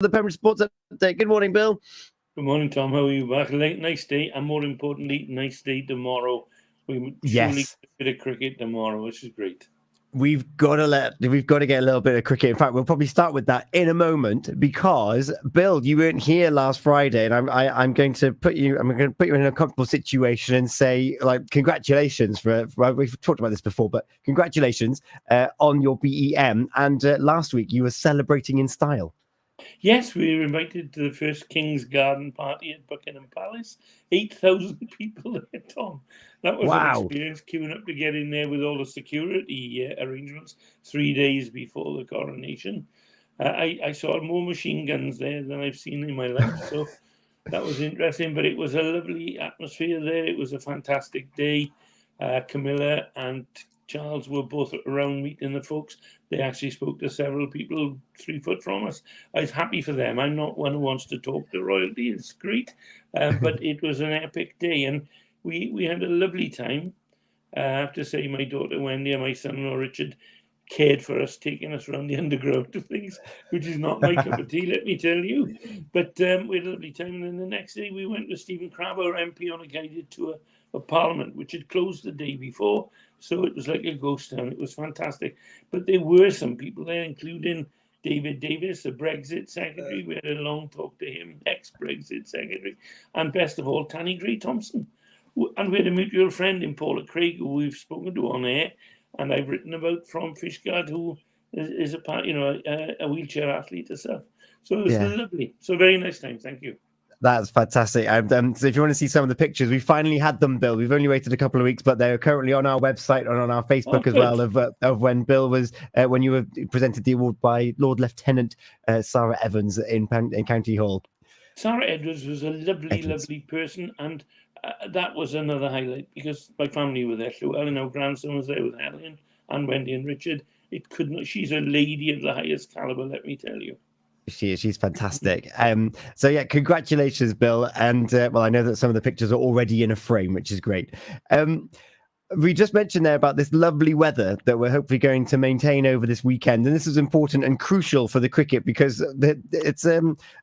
The Pembrokeshire Sports Update. Good morning, Bill. Good morning, Tom. How are you? Back late, nice day, and more importantly, nice day tomorrow. We surely Yes, get a bit of cricket tomorrow, which is great. we've got to get a little bit of cricket. In fact, we'll probably start with that in a moment because Bill, you weren't here last Friday, and I'm going to put you in a comfortable situation and say congratulations well, we've talked about this before, but congratulations on your BEM. And last week you were celebrating in style. Yes, we were invited to the first King's Garden party at Buckingham Palace. 8,000 people there, Tom. That was an Wow. experience, queuing up to get in there with all the security arrangements 3 days before the coronation. I saw more machine guns there than I've seen in my life, so that was interesting. But it was a lovely atmosphere there. It was a fantastic day. Camilla and Charles were both around meeting the folks. They actually spoke to several people 3 foot from us. I was happy for them. I'm not one who wants to talk to royalty. It's great. But it was an epic day, and we had a lovely time. I have to say, my daughter Wendy and my son-in-law Richard cared for us, taking us around the underground to things, which is not my cup of tea, let me tell you. But we had a lovely time. And then the next day we went with Stephen Crabbe, our MP, on a guided tour of Parliament, which had closed the day before. So it was like a ghost town. It was fantastic. But there were some people there, including David Davis, the Brexit secretary. We had a long talk to him, ex-Brexit secretary. And best of all, Tanny Gray-Thompson. And we had a mutual friend in Paula Craig, who we've spoken to on air, and I've written about from Fishguard, who is a wheelchair athlete herself. So it was lovely. So very nice time. Thank you. That's fantastic. So if you want to see some of the pictures, we finally had them, Bill. We've only waited a couple of weeks, but they're currently on our website and on our Facebook as well of when Bill was, when you were presented the award by Lord Lieutenant Sarah Evans in County Hall. Sarah Edwards was a lovely person, and that was another highlight because my family were there. Llewellyn, our grandson, was there with Helen and Wendy and Richard. She's a lady of the highest caliber, let me tell you. She's fantastic. So yeah, congratulations, Bill. And well, I know that some of the pictures are already in a frame, which is great. We just mentioned there about this lovely weather that we're hopefully going to maintain over this weekend, and this is important and crucial for the cricket because it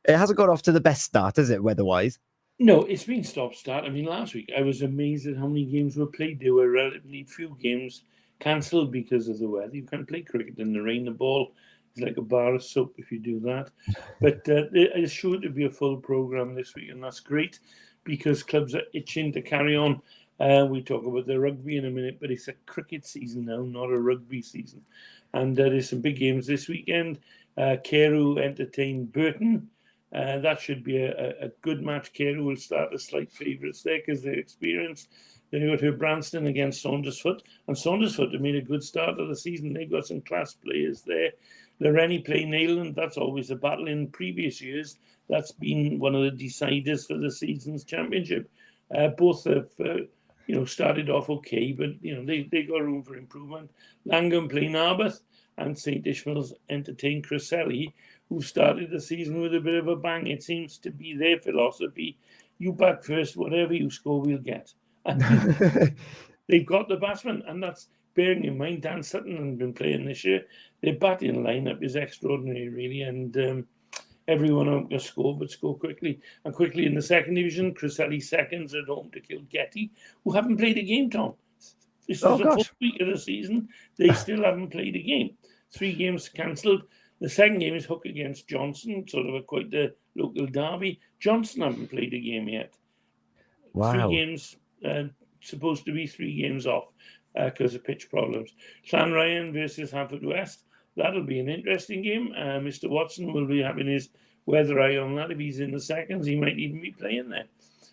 hasn't got off to the best start, has it, weather-wise? No, it's been stop-start. I mean, last week I was amazed at how many games were played. There were relatively few games cancelled because of the weather. You can't play cricket in the rain. The ball is like a bar of soap if you do that. But it's sure to be a full programme this week, and that's great because clubs are itching to carry on. We talk about the rugby in a minute, but it's a cricket season now, not a rugby season. And there's some big games this weekend. Carew entertain Burton. That should be a good match. Carew will start as slight favourites there because they're experienced. Then you go to Branston against Saundersfoot. And Saundersfoot have made a good start of the season. They've got some class players there. Loreni play Nayland. That's always a battle. In previous years, that's been one of the deciders for the season's championship. Both have started off okay, but they got room for improvement. Langham play Narberth, and St Ishmael's entertain Cresselly, who started the season with a bit of a bang. It seems to be their philosophy. You bat first, whatever you score, we'll get. They've got the batsman, and that's bearing in mind Dan Sutton has been playing this year. Their batting lineup is extraordinary, really, and everyone out to score, but score quickly. And quickly in the second division, Cresselly seconds at home to Kilgetty, who haven't played a game, Tom. This is the fourth week of the season. They still haven't played a game. 3 games cancelled. The second game is Hook against Johnson, sort of quite the local derby. Johnson haven't played a game yet. Wow. 3 games, supposed to be 3 games off because of pitch problems. Llanryan versus Haverfordwest. That'll be an interesting game. Mr. Watson will be having his weather eye on that. If he's in the seconds, he might even be playing there.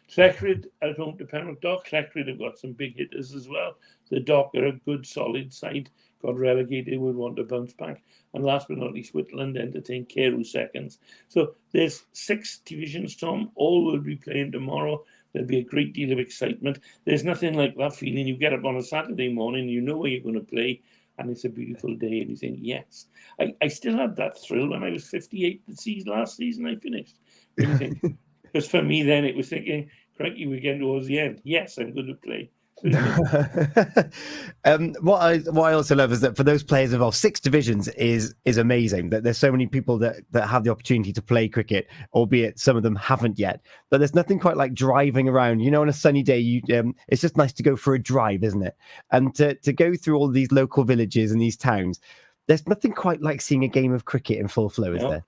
Clecrid at home to Pembroke Dock. Clecrid have got some big hitters as well. The Dock are a good, solid side. Got relegated, would want to bounce back. And last but not least, Whitland entertain Carew seconds. So there's 6 divisions, Tom. All will be playing tomorrow. There'll be a great deal of excitement. There's nothing like that feeling. You get up on a Saturday morning, you know where you're going to play, and it's a beautiful day, and you think, yes. I still had that thrill when I was 58 last season I finished. Because for me then, it was thinking, crikey, we're getting towards the end. Yes, I'm going to play. So, you know, what I also love is that for those players involved, 6 divisions is amazing. That there's so many people that have the opportunity to play cricket, albeit some of them haven't yet. But there's nothing quite like driving around. You know, on a sunny day, it's just nice to go for a drive, isn't it? And to go through all these local villages and these towns, there's nothing quite like seeing a game of cricket in full flow, is there?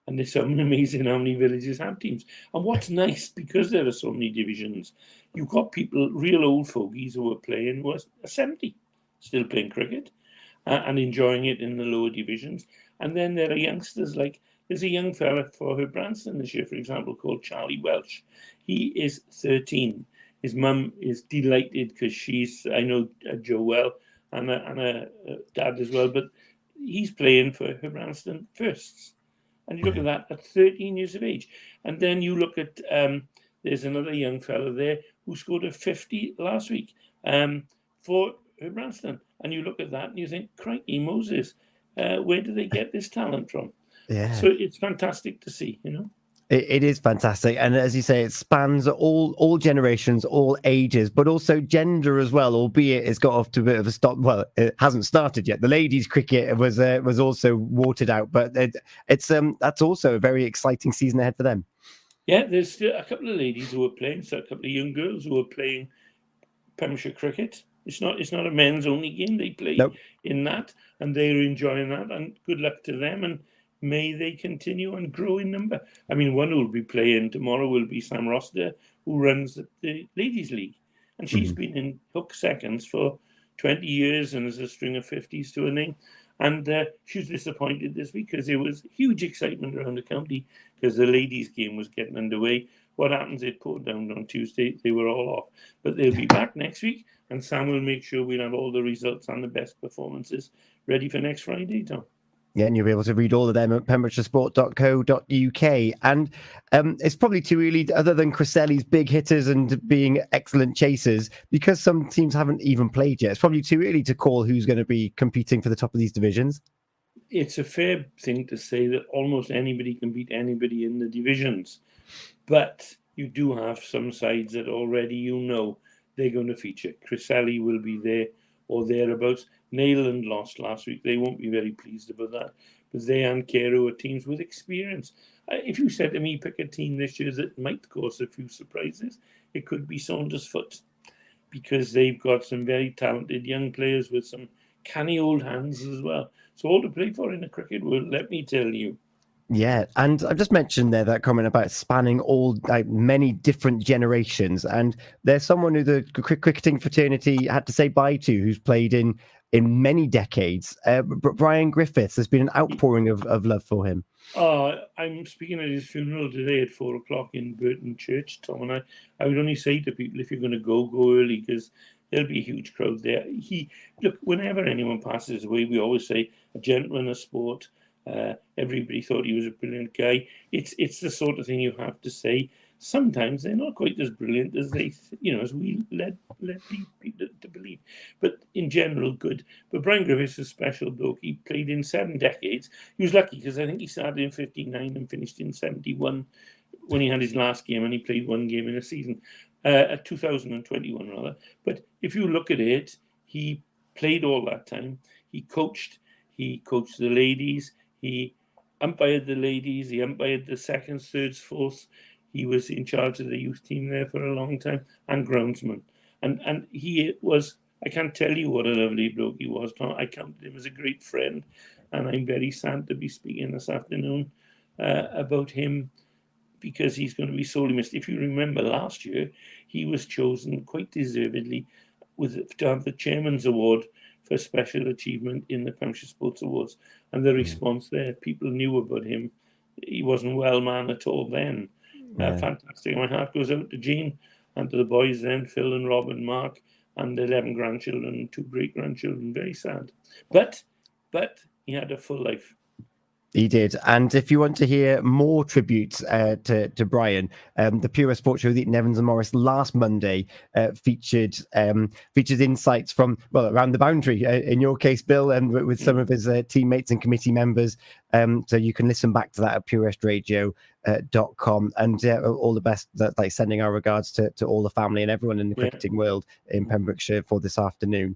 And there's something amazing how many villages have teams. And what's nice, because there are so many divisions, you've got people, real old fogies who are playing, who are 70, still playing cricket and enjoying it in the lower divisions. And then there are youngsters, like there's a young fella for Branston this year, for example, called Charlie Welsh. He is 13. His mum is delighted because I know Joe well and a dad as well, but he's playing for Branston firsts. And you look at that at 13 years of age. And then you look at, there's another young fella there who scored a 50 last week for Branston. And you look at that and you think, crikey, Moses, where do they get this talent from? Yeah. So it's fantastic to see, you know. It is fantastic, and as you say, it spans all generations, all ages, but also gender as well. Albeit it's got off to a bit of a stop. Well, it hasn't started yet. The ladies' cricket was also watered out, but it's that's also a very exciting season ahead for them. Yeah, there's still a couple of ladies who are playing, so a couple of young girls who are playing Pembrokeshire cricket. It's not a men's only game. They play in that, and they're enjoying that. And good luck to them. And may they continue and grow in number. I mean, one who will be playing tomorrow will be Sam Rossiter, who runs the Ladies' League. And she's been in hook seconds for 20 years and has a string of 50s to her name. And she was disappointed this week because there was huge excitement around the county because the ladies' game was getting underway. What happens? It poured down on Tuesday. They were all off. But they'll be back next week, and Sam will make sure we'll have all the results and the best performances ready for next Friday, Tom. Yeah, and you'll be able to read all of them at pembrokeshiresport.co.uk. And it's probably too early, other than Criselli's big hitters and being excellent chasers, because some teams haven't even played yet. It's probably too early to call who's going to be competing for the top of these divisions. It's a fair thing to say that almost anybody can beat anybody in the divisions. But you do have some sides that already they're going to feature. Criselli will be there or thereabouts. Nayland lost last week. They won't be very pleased about that. But they and Carew are teams with experience. If you said to me, pick a team this year that might cause a few surprises, it could be Saundersfoot, because they've got some very talented young players with some canny old hands as well. So all to play for in the cricket world, let me tell you. Yeah, and I've just mentioned there that comment about spanning all many different generations, and there's someone who the cricketing fraternity had to say bye to, who's played in many decades. Brian Griffiths. There's been an outpouring of love for him. I'm speaking at his funeral today at 4:00 in Burton Church, Tom, and I would only say to people, if you're going to go early, because there'll be a huge crowd there. Look, whenever anyone passes away, we always say a gentleman of sport. Everybody thought he was a brilliant guy. It's the sort of thing you have to say. Sometimes they're not quite as brilliant as as we led people to believe. But in general, good. But Brian Griffiths is a special bloke. He played in 7 decades. He was lucky because I think he started in 59 and finished in 71 when he had his last game, and he played 1 game in a season, 2021 rather. But if you look at it, he played all that time. He coached the ladies. He umpired the ladies. He umpired the seconds, thirds, fourths. He was in charge of the youth team there for a long time, and groundsman. And he was, I can't tell you what a lovely bloke he was, Tom. I counted him as a great friend, and I'm very sad to be speaking this afternoon about him, because he's going to be sorely missed. If you remember last year, he was chosen quite deservedly to have the Chairman's Award for special achievement in the Pembrokeshire Sports Awards. And the response there, people knew about him. He wasn't well man at all then. Fantastic. My heart goes out to Jean and to the boys then, Phil and Rob and Mark, and 11 grandchildren and 2 great-grandchildren. Very sad. But he had a full life. He did. And if you want to hear more tributes to Brian, the Pure Sports show with Ethan Evans and Morris last Monday featured insights from, well, around the boundary, in your case, Bill, and with some of his teammates and committee members. So you can listen back to that at purewestradio.com. And all the best, like sending our regards to all the family and everyone in the cricketing world in Pembrokeshire for this afternoon.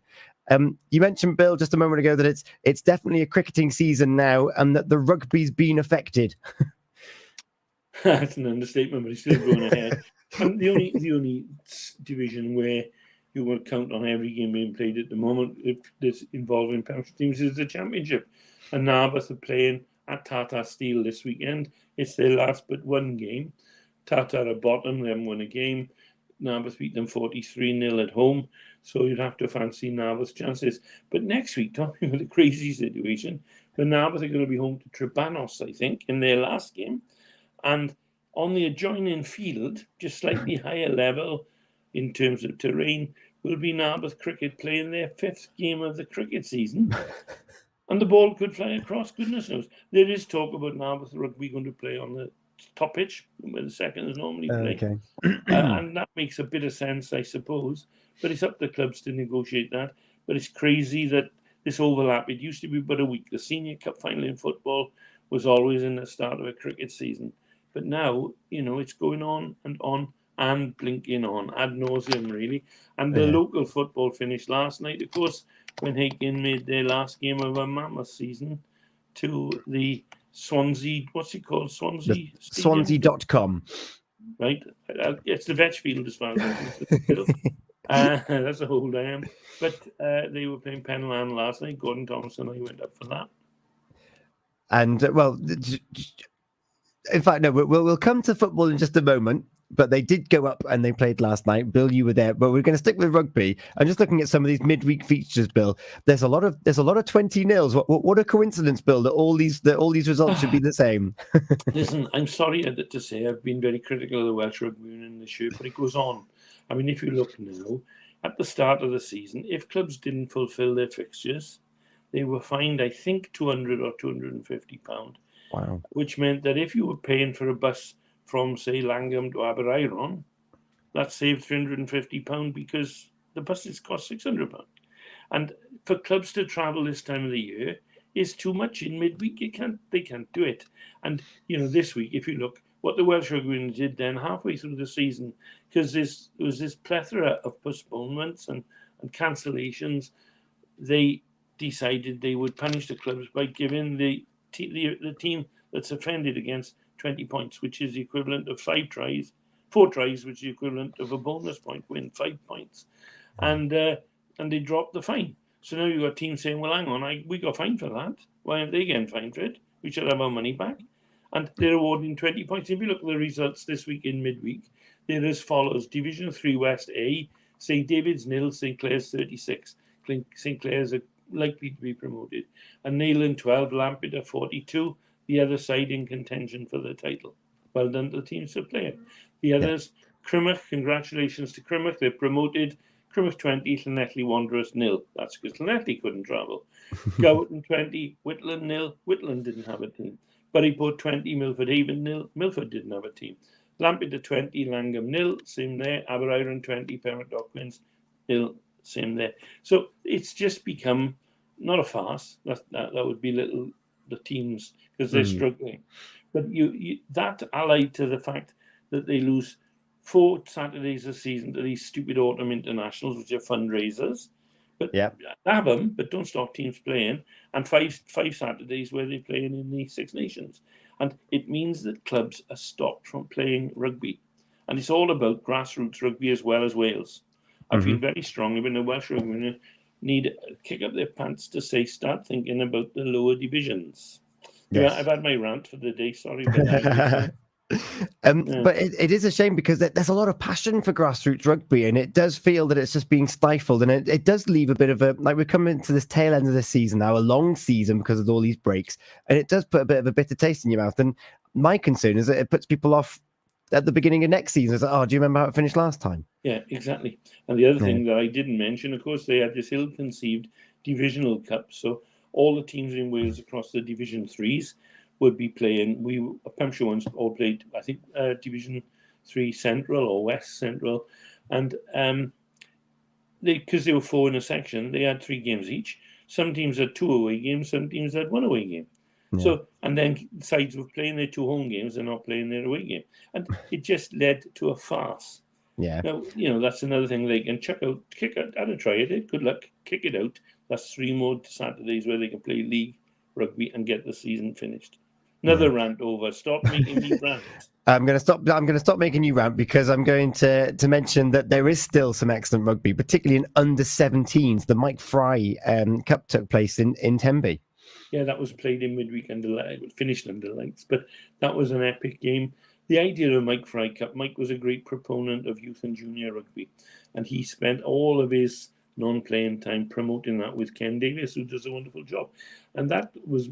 You mentioned, Bill, just a moment ago that it's definitely a cricketing season now, and that the rugby's been affected. That's an understatement, but it's still going ahead. And the only division where you will count on every game being played at the moment, if this involving Pembrokeshire teams, is the Championship. And Narberth are playing at Tata Steel this weekend. It's their last but one game. Tata are bottom, they haven't won a game. Narberth beat them 43-0 at home, so you'd have to fancy Narberth's chances. But next week, talking about a crazy situation, the Narberth are going to be home to Trebanos, I think, in their last game. And on the adjoining field, just slightly higher level in terms of terrain, will be Narberth Cricket playing their 5th game of the cricket season. And the ball could fly across, goodness knows. There is talk about Narberth Rugby going to play on the top pitch, where the seconds normally play. Okay. And that makes a bit of sense, I suppose. But it's up to clubs to negotiate that. But it's crazy that this overlap, it used to be but a week. The Senior Cup final in football was always in the start of a cricket season. But now, it's going on and blinking on, ad nauseum, really. And the local football finished last night, of course, when Hakin made their last game of a mammoth season to the Swansea, what's it called? Swansea? Swansea.com. Right? It's the Vetchfield as far as I'm concerned. That's how old I am. But they were playing Penland last night. Gordon Thomas and I went up for that. And, in fact, no, we'll come to football in just a moment. But they did go up and they played last night. Bill, you were there, but we're going to stick with rugby. I'm just looking at some of these midweek features, Bill. There's a lot of 20-0s. What a coincidence, Bill, that all these results should be the same. Listen, I'm sorry to say I've been very critical of the Welsh Rugby Union this year, but it goes on. I mean, if you look now, at the start of the season, if clubs didn't fulfil their fixtures, they were fined, I think, £200 or £250. Wow. Which meant that if you were paying for a bus from, say, Langham to Aberaeron, that saved £350 because the buses cost £600. And for clubs to travel this time of the year is too much in midweek. They can't do it. And, this week, if you look, what the Welsh Rugby Union did then halfway through the season, because there was this plethora of postponements and cancellations, they decided they would punish the clubs by giving the team that's offended against 20 points, which is the equivalent of 4 tries, which is the equivalent of a bonus point, win 5 points. And they dropped the fine. So now you've got teams saying, well, hang on, we got fined for that. Why aren't they getting fined for it? We should have our money back. And they're awarding 20 points. If you look at the results this week in midweek, they're as follows. Division 3 West A, St. David's 0, St. Clair's 36. St. Clair's are likely to be promoted. And Neyland 12, Lampeter 42. The other side in contention for the title. Well done to the teams that play it. The others, Crymych, congratulations to Crymych. They're promoted. Crymych 20, Llanelli Wanderers 0. That's because Llanelli couldn't travel. Gowerton 20, Whitland 0. Whitland didn't have a team. Buryport 20, Milford Haven 0. Milford didn't have a team. Lampeter 20, Langham 0. Same there. Aberaeron 20, Pembroke Docklands 0. Same there. So it's just become not a farce. That would be the teams, because they're struggling. But you that allied to the fact that they lose 4 Saturdays a season to these stupid autumn internationals, which are fundraisers. But have them, but don't stop teams playing. And 5 Saturdays where they're playing in the Six Nations. And it means that clubs are stopped from playing rugby. And it's all about grassroots rugby as well as Wales. I feel very strongly when the Welsh Rugby Union need to kick up their pants to start thinking about the lower divisions. Yes. I've had my rant for the day. Sorry about that. But it is a shame because there's a lot of passion for grassroots rugby, and it does feel that it's just being stifled, and it does leave a bit of we're coming to this tail end of the season now, a long season because of all these breaks, and it does put a bit of a bitter taste in your mouth. And my concern is that it puts people off at the beginning of next season. It's like, do you remember how it finished last time? Yeah, exactly. And the other thing that I didn't mention, of course, they had this ill-conceived divisional cup. So all the teams in Wales across the Division 3s would be playing. Pembrokeshire ones all played, I think, Division 3 Central or West Central, and because they were 4 in a section, they had 3 games each. Some teams had 2 away games, some teams had 1 away game. Yeah. So, and then sides were playing their 2 home games and not playing their away game, and it just led to a farce. Yeah. Now, that's another thing they can kick out. I'd have tried it. Good luck, kick it out. That's 3 more Saturdays where they can play league rugby and get the season finished. Another rant over. Stop making me rant. I'm going to stop making you rant, because I'm going to mention that there is still some excellent rugby, particularly in under 17s. The Mike Fry Cup took place in Tenby. Yeah, that was played in midweek finished under lights, but that was an epic game. The idea of Mike Fry Cup, Mike was a great proponent of youth and junior rugby, and he spent all of his non-playing time promoting that with Ken Davis, who does a wonderful job. And that was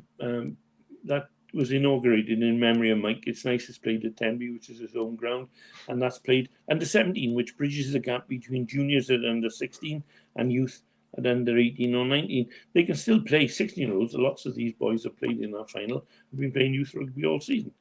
inaugurated in memory of Mike. It's nice it's played at Tenby, which is his home ground, and that's played under 17, which bridges the gap between juniors at under 16 and youth at under 18 or 19. They can still play 16-year-olds. Lots of these boys have played in that final, have been playing youth rugby all season.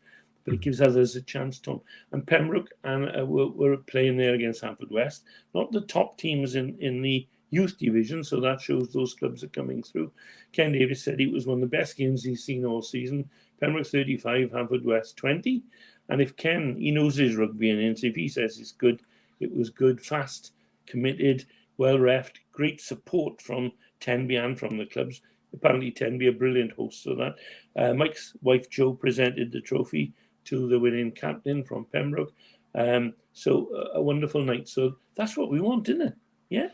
But it gives others a chance, Tom. And Pembroke were playing there against Haverfordwest. Not the top teams in the youth division, so that shows those clubs are coming through. Ken Davis said it was one of the best games he's seen all season. Pembroke 35, Haverfordwest 20. And if Ken, he knows his rugby, and if he says it's good, it was good, fast, committed, well refed, great support from Tenby and from the clubs. Apparently Tenby a brilliant host, so that Mike's wife Jo presented the trophy to the winning captain from Pembroke. So a wonderful night. So that's what we want, isn't it? Yeah.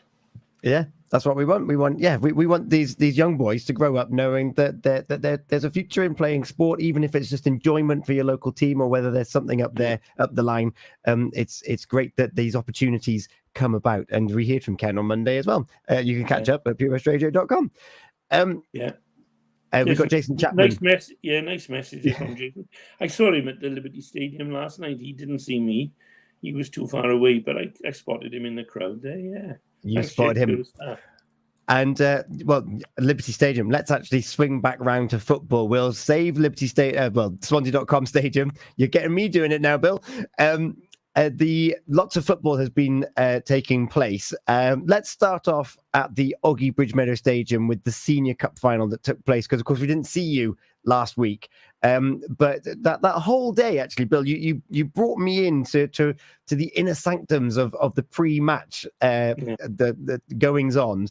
Yeah, that's what we want. We want these young boys to grow up knowing that there's a future in playing sport, even if it's just enjoyment for your local team, or whether there's something up the line. It's great that these opportunities come about, and we hear from Ken on Monday as well. You can catch up at purewestradio.com. We've got Jason Chapman. Nice message from Jason. I saw him at the Liberty Stadium last night. He didn't see me. He was too far away, but I spotted him in the crowd there, yeah. You spotted him. And, Liberty Stadium. Let's actually swing back round to football. We'll save Liberty Stadium, Swansea.com Stadium. You're getting me doing it now, Bill. Lots of football has been taking place. Let's start off at the Oggy Bridgemeadow Stadium with the Senior Cup final that took place, because, of course, we didn't see you last week. But that whole day, actually, Bill, you brought me into to the inner sanctums of the pre-match, the goings-on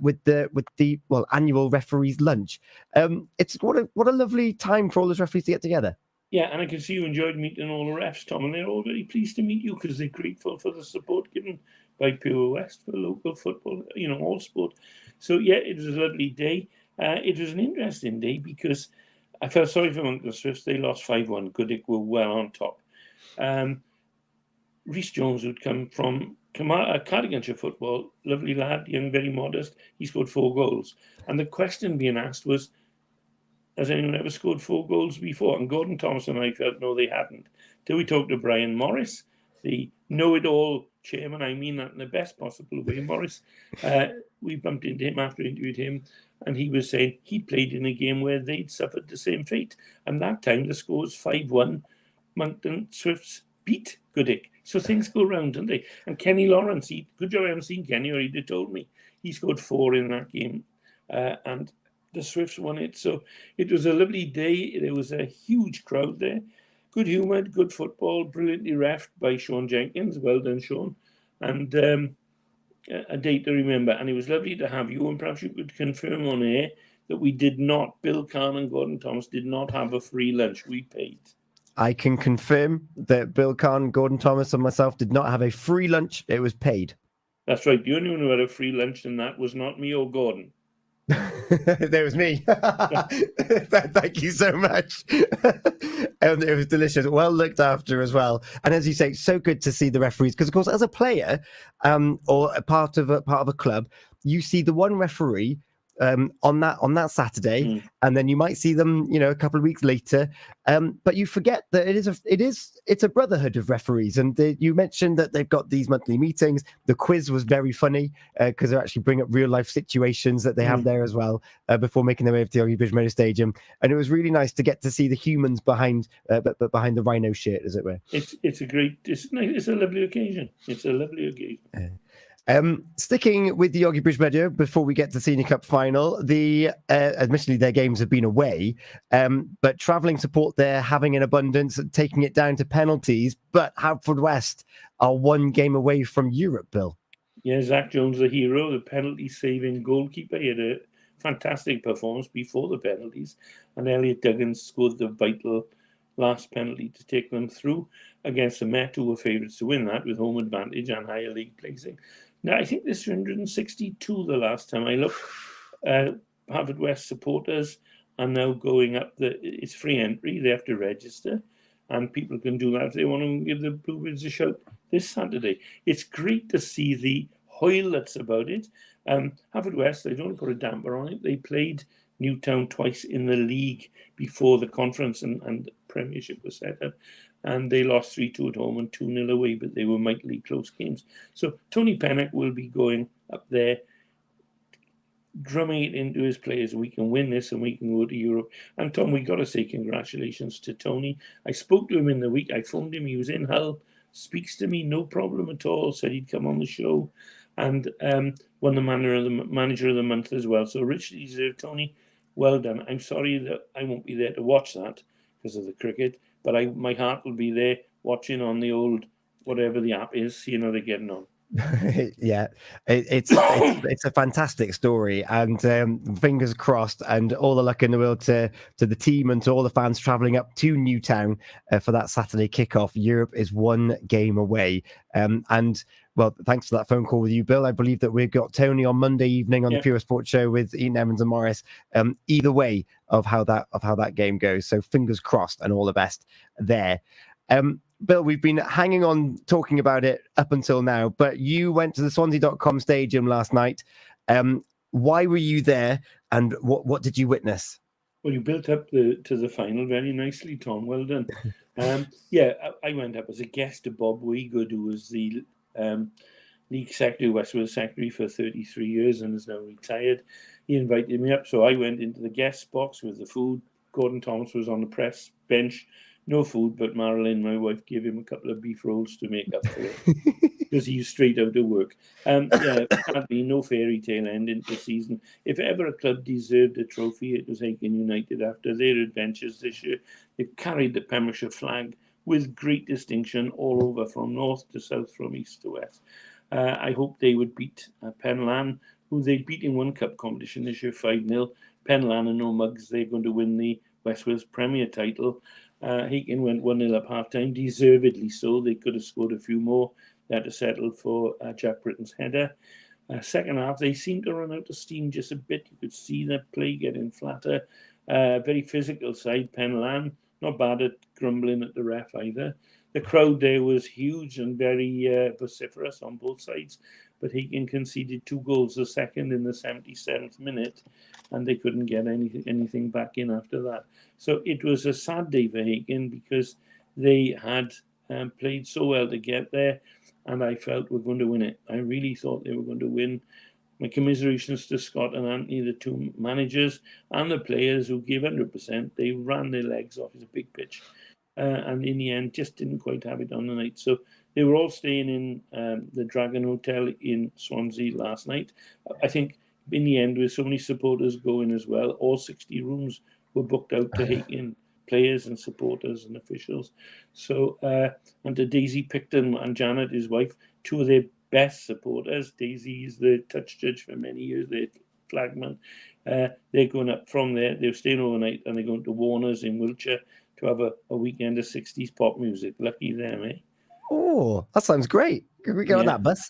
with the annual referees' lunch. It's what a lovely time for all those referees to get together. Yeah, and I can see you enjoyed meeting all the refs, Tom, and they're all very pleased to meet you because they're grateful for the support given by Pure West for local football, all sport. So, yeah, it was a lovely day. It was an interesting day because I felt sorry for Monkton Swifts. They lost 5-1. Goodwick were well on top. Rhys Jones, who'd come from Cardiganshire football, lovely lad, young, very modest. He scored 4 goals. And the question being asked was, has anyone ever scored 4 goals before? And Gordon Thomas and I felt, no, they hadn't. Till we talked to Brian Morris, the know-it-all chairman. I mean that in the best possible way, Morris. We bumped into him after we interviewed him, and he was saying he'd played in a game where they'd suffered the same fate. And that time the score was 5-1. Monkton Swifts beat Goodwick. So things go round, don't they? And Kenny Lawrence, good job I haven't seen Kenny, or he'd have told me. He scored 4 in that game. And the Swifts won it. So it was a lovely day. There was a huge crowd there. Good humoured, good football, brilliantly refed by Sean Jenkins. Well done, Sean. And a day to remember. And it was lovely to have you. And perhaps you could confirm on air that we did not, Bill Carne and Gordon Thomas did not have a free lunch. We paid. I can confirm that Bill Carne, Gordon Thomas and myself did not have a free lunch. It was paid. That's right. The only one who had a free lunch, and that was not me or Gordon. There was me. Thank you so much. It was delicious, well looked after as well. And as you say, so good to see the referees, because of course, as a player or a part of a club, you see the one referee on that Saturday, and then you might see them, a couple of weeks later. But you forget that it's a brotherhood of referees, and you mentioned that they've got these monthly meetings. The quiz was very funny because they actually bring up real life situations that they have there as well before making their way over to the Ogie Bridge Motor Stadium, and it was really nice to get to see the humans behind the Rhino shirt, as it were. It's a lovely occasion. It's a lovely occasion. Sticking with the Ogie Bridge Meadow before we get to Senior Cup final, admittedly their games have been away, but travelling support there having in abundance, taking it down to penalties. But Haverfordwest are one game away from Europe, Bill. Yeah, Zach Jones, the hero, the penalty-saving goalkeeper. He had a fantastic performance before the penalties, and Elliot Duggan scored the vital last penalty to take them through against the Met, who were favourites to win that with home advantage and higher league placing. Now, I think there's 362 the last time I looked. Haverfordwest supporters are now going up. It's free entry. They have to register, and people can do that if they want to give the Bluebirds a shout this Saturday. It's great to see the hoil that's about it. Haverfordwest, they don't put a damper on it. They played Newtown twice in the league before the conference and Premiership was set up, and they lost 3-2 at home and 2-0 away, but they were mightily close games. So Tony Pennock will be going up there, drumming it into his players. We can win this and we can go to Europe. And Tom, we got to say congratulations to Tony. I spoke to him in the week. I phoned him. He was in Hull. Speaks to me, no problem at all. Said he'd come on the show, and won the manager of the month as well. So richly deserved, Tony. Well done. I'm sorry that I won't be there to watch that because of the cricket, but my heart will be there watching on the old whatever the app is, seeing how they're getting on. Yeah, it's a fantastic story, and fingers crossed, and all the luck in the world to the team and to all the fans travelling up to Newtown for that Saturday kickoff. Europe is one game away, and well, thanks for that phone call with you, Bill. I believe that we've got Tony on Monday evening on the Pure Sports Show with Ian Evans and Morris. Either way of how that game goes, so fingers crossed and all the best there. Bill, we've been hanging on talking about it up until now, but you went to the Swansea.com stadium last night. Why were you there, and what did you witness? Well, you built up to the final very nicely, Tom. Well done. I went up as a guest to Bob Wegood, who was the league secretary, West Wales secretary for 33 years and is now retired. He invited me up, so I went into the guest box with the food. Gordon Thomas was on the press bench. No food, but Marilyn, my wife, gave him a couple of beef rolls to make up for it because he's straight out of work. Sadly, no fairy tale ending to the season. If ever a club deserved a trophy, it was Aiken United. After their adventures this year, they've carried the Pembrokeshire flag with great distinction all over, from north to south, from east to west. I hope they would beat Penlan, who they beat in one cup competition this year, 5-0. Penlan and no mugs, they're going to win the West Wales Premier title. Aiken went 1-0 up half-time, deservedly so. They could have scored a few more. They had to settle for Jack Britton's header. Second half, they seemed to run out of steam just a bit. You could see their play getting flatter. Very physical side, Penlan. Not bad at grumbling at the ref either. The crowd there was huge and very vociferous on both sides. But Aiken conceded 2 goals, the second in the 77th minute, and they couldn't get anything back in after that. So it was a sad day for Aiken because they had played so well to get there, and I felt we're going to win it. I really thought they were going to win. My commiserations to Scott and Anthony, the two managers, and the players who gave 100%. They ran their legs off. It's a big pitch. And in the end, just didn't quite have it on the night. So they were all staying in the Dragon Hotel in Swansea last night. I think in the end, with so many supporters going as well, all 60 rooms were booked out to Aiken players and supporters and officials. So, and to Daisy Picton and Janet, his wife, 2 of their best supporters. Daisy is the touch judge for many years, their flagman. They're going up from there. They're staying overnight, and they're going to Warner's in Wiltshire to have a weekend of 60s pop music. Lucky them, eh? Oh, that sounds great. Can we get on that bus?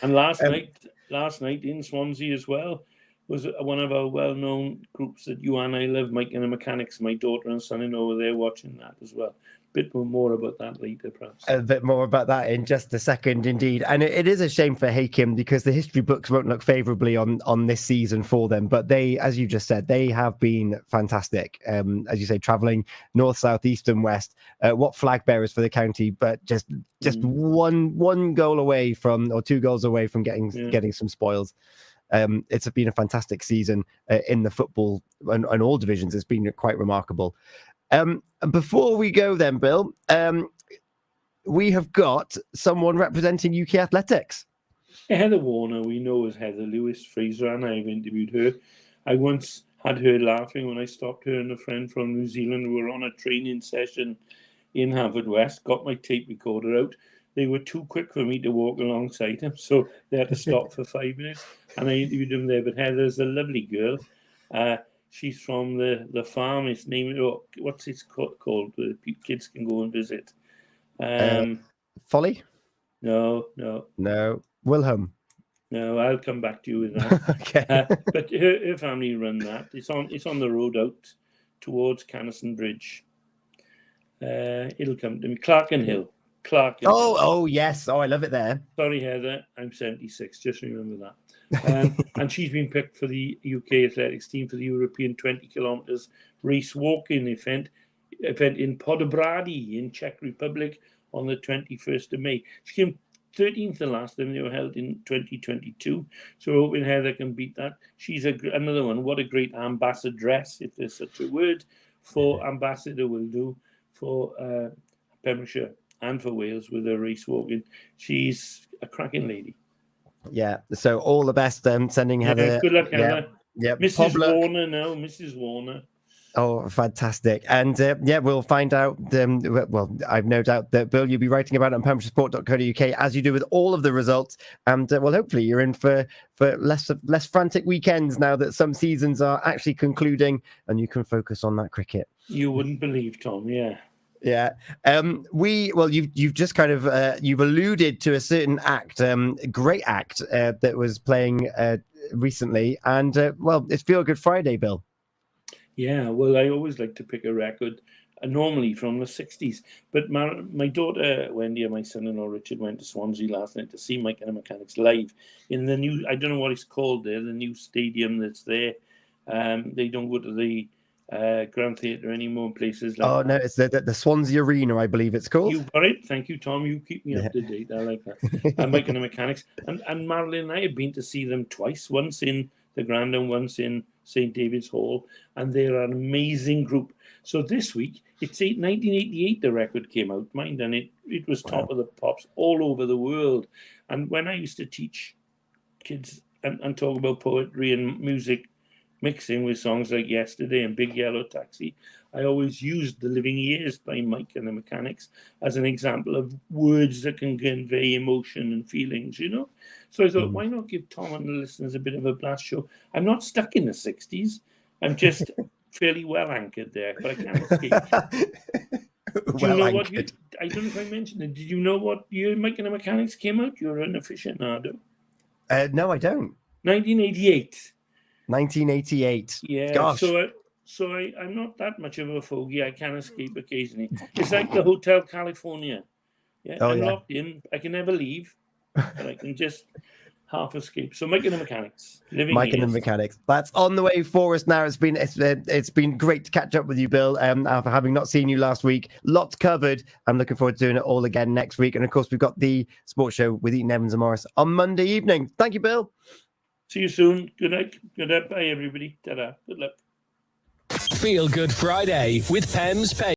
And last night in Swansea as well was one of our well-known groups that you and I love, Mike and the Mechanics. My daughter and son-in-law were there watching that as well. bit more about that later, perhaps. A bit more about that in just a second, indeed. And it is a shame for Hakim because the history books won't look favourably on this season for them. But they, as you just said, they have been fantastic. As you say, travelling north, south, east, and west. What flag bearers for the county, but just one goal away from, or 2 goals away from getting some spoils. It's been a fantastic season in the football and all divisions. It's been quite remarkable. Before we go then, Bill, we have got someone representing UK athletics. Heather Warner, we know as Heather Lewis Fraser, and I've interviewed her. I once had her laughing when I stopped her and a friend from New Zealand who were on a training session in Haverfordwest, got my tape recorder out. They were too quick for me to walk alongside them, so they had to stop for 5 minutes, and I interviewed them there. But Heather's a lovely girl. She's from the farm. It's named, what's it called? The kids can go and visit. Folly? No. Wilhelm? No, I'll come back to you with that. Okay. But her family run that. It's on the road out towards Canaston Bridge. It'll come to me. Clarkenhill. Oh, yes. Oh, I love it there. Sorry, Heather. I'm 76. Just remember that. And she's been picked for the UK athletics team for the European 20 kilometres race walking event in Podobrady in Czech Republic on the 21st of May. She came 13th the last time they were held in 2022. So we're hoping Heather can beat that. She's another one. What a great ambassadress, if there's such a word, for ambassador will do for Pembrokeshire and for Wales with her race walking. She's a cracking lady. Yeah, so all the best. Sending Heather. Good luck, Heather. Yeah. Mrs. Warner. Oh, fantastic. And we'll find out. Well, I've no doubt that, Bill, you'll be writing about it on pembrokeshiresport.co.uk as you do with all of the results. And well, hopefully you're in for less frantic weekends now that some seasons are actually concluding and you can focus on that cricket. You wouldn't believe, Tom. Yeah. Yeah. You've just kind of you've alluded to a certain act, great act that was playing recently, and it's Feel Good Friday, Bill. Yeah, well, I always like to pick a record, normally from the 60s. But my daughter Wendy and my son-in-law Richard went to Swansea last night to see Mike and the Mechanics live in the new, I don't know what it's called there, the new stadium that's there. They don't go to the Grand Theatre anymore, places like that. No, it's the Swansea Arena, I believe it's called. You got it. Thank you, Tom. You keep me up to date. I like that. And Mike and the Mechanics. And Marilyn and I have been to see them twice, once in the Grand and once in St. David's Hall. And they're an amazing group. So this week, it's 1988 the record came out, mind, and it was top of the pops all over the world. And when I used to teach kids and talk about poetry and music, mixing with songs like Yesterday and Big Yellow Taxi, I always used The Living Years by Mike and the Mechanics as an example of words that can convey emotion and feelings, you know? So I thought, why not give Tom and the listeners a bit of a blast show? I'm not stuck in the 60s. I'm just fairly well anchored there, but I can't escape. Do you know what I don't know if I mentioned it. Did you know what year Mike and the Mechanics came out? You're an aficionado. No, I don't. 1988. 1988. Yeah. Gosh. So I'm not that much of a fogey. I can escape occasionally. It's like the Hotel California. Yeah. I'm locked in. I can never leave, but I can just half escape. So Mike and the Mechanics. Mike and the Mechanics. That's on the way for us now. It's been great to catch up with you, Bill. After having not seen you last week, lots covered. I'm looking forward to doing it all again next week. And of course, we've got the sports show with Eaton Evans and Morris on Monday evening. Thank you, Bill. See you soon. Good night. Good night. Bye, everybody. Ta-da. Good luck. Feel Good Friday with Pem's Pay.